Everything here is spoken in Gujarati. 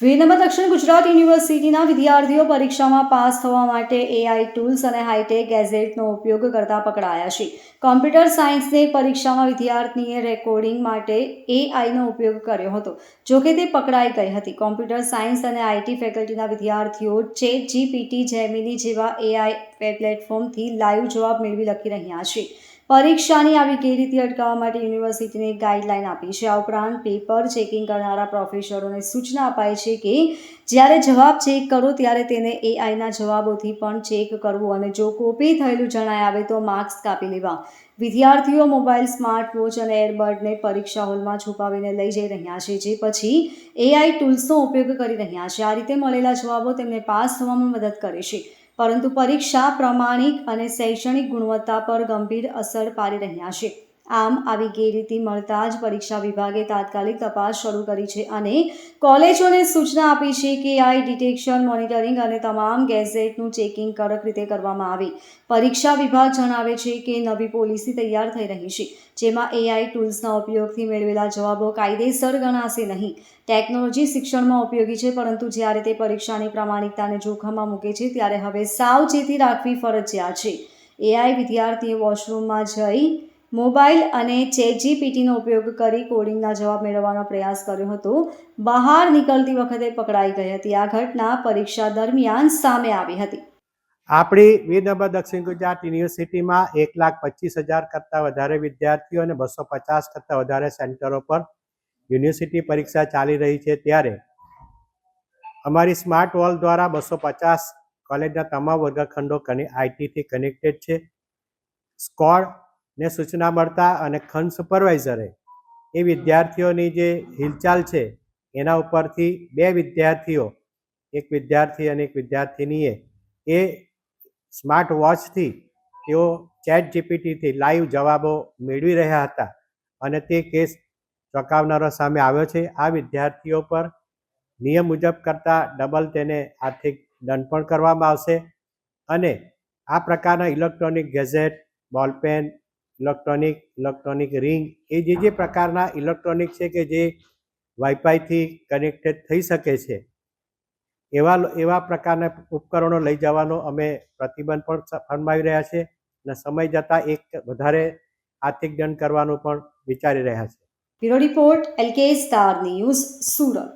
વિનમ્ર દક્ષિણ ગુજરાત યુનિવર્સિટીના વિદ્યાર્થીઓ પરીક્ષામાં પાસ થવા માટે એઆઈ ટૂલ્સ અને હાઈટેક ગેઝેટનો ઉપયોગ કરતા પકડાયા છે. કોમ્પ્યુટર સાયન્સની પરીક્ષામાં વિદ્યાર્થીએ રેકોર્ડિંગ માટે એઆઈનો ઉપયોગ કર્યો હતો, જોકે તે પકડાઈ ગઈ હતી. કોમ્પ્યુટર સાયન્સ અને આઈટી ફેકલ્ટીના વિદ્યાર્થીઓ ChatGPT, જેમિની જેવા એઆઈ પ્લેટફોર્મથી લાઈવ જવાબ મેળવી લખી રહ્યા છે. પરીક્ષાની આવી ગેરરીતિ અટકાવવા માટે યુનિવર્સિટીને ગાઈડલાઈન આપી છે. આ ઉપરાંત પેપર ચેકિંગ કરનારા પ્રોફેસરોને સૂચના અપાઈ છે કે જ્યારે જવાબ ચેક કરો ત્યારે તેને એઆઈના જવાબોથી પણ ચેક કરવું અને જો કોપી થયેલું જણાય આવે તો માર્ક્સ કાપી લેવા. વિદ્યાર્થીઓ મોબાઈલ, સ્માર્ટ વોચ અને એરબડને પરીક્ષા હોલમાં છુપાવીને લઈ જઈ રહ્યા છે, જે પછી એઆઈ ટૂલ્સનો ઉપયોગ કરી રહ્યા છે. આ રીતે મળેલા જવાબો તેમને પાસ થવામાં મદદ કરે છે, પરંતુ પરીક્ષા પ્રમાણિક અને શૈક્ષણિક ગુણવત્તા પર ગંભીર અસર પાડી રહ્યા છે. આમ આવી ગેરરીતિ મળતા જ પરીક્ષા વિભાગે તાત્કાલિક તપાસ શરૂ કરી છે અને કોલેજોને સૂચના આપી છે કે એઆઈ ડિટેક્શન, મોનિટરિંગ અને તમામ ગેઝેટનું ચેકિંગ કડક રીતે કરવામાં આવે. પરીક્ષા વિભાગ જણાવે છે કે નવી પોલિસી તૈયાર થઈ રહી છે, જેમાં એઆઈ ટૂલ્સના ઉપયોગથી મેળવેલા જવાબો કાયદેસર ગણાશે નહીં. ટેકનોલોજી શિક્ષણમાં ઉપયોગી છે, પરંતુ જ્યારે તે પરીક્ષાની પ્રામાણિકતાને જોખમમાં મૂકે છે ત્યારે હવે સાવચેતી રાખવી ફરજિયાત છે. એઆઈ વિદ્યાર્થીએ વોશરૂમમાં જઈ મોબાઈલ અને ChatGPTનો ઉપયોગ કરી કોડિંગના જવાબ મેળવવાનો પ્રયાસ કર્યો હતો. બહાર નીકળતી વખતે પકડાઈ ગઈ હતી. આ ઘટના પરીક્ષા દરમિયાન સામે આવી હતી. આપણી વિનમ્ર દક્ષિણ ગુજરાત યુનિવર્સિટીમાં 1,25,000 કરતાં વધારે વિદ્યાર્થીઓ અને 250 કરતાં વધારે સેન્ટરો પર યુનિવર્સિટી પરીક્ષા ચાલી રહી છે. ત્યારે અમારી સ્માર્ટ વોલ દ્વારા 250 કોલેજના તમામ વર્ગખંડો આઈટીથી કનેક્ટેડ છે. સ્કોડને સૂચના મળતા અને ખંડ સુપરવાઇઝરે એ વિદ્યાર્થીઓની જે હિલચાલ છે એના ઉપરથી બે વિદ્યાર્થીઓ, એક વિદ્યાર્થી અને એક વિદ્યાર્થિનીએ એ સ્માર્ટ વોચથી તેઓ ChatGPTથી લાઈવ જવાબો મેળવી રહ્યા હતા અને તે કેસ ચોંકાવનારો સામે આવ્યો છે. આ વિદ્યાર્થીઓ પર નિયમ મુજબ કરતાં ડબલ તેને આર્થિક દંડ પણ કરવામાં આવશે અને આ પ્રકારના electronic gadget, ball pen, electronic ring એ જે પ્રકારના ઇલેક્ટ્રોનિક છે કે જે વાઈફાઈથી કનેક્ટેડ થઈ શકે છે, એવા પ્રકારના ઉપકરણો લઈ જવાનો અમે પ્રતિબંધ પણ ફરમાવી રહ્યા છે અને સમય જતાં એક વધારે આર્થિક દંડ કરવાનું પણ વિચારી રહ્યા છે. Bureau report, LK star news, Surat.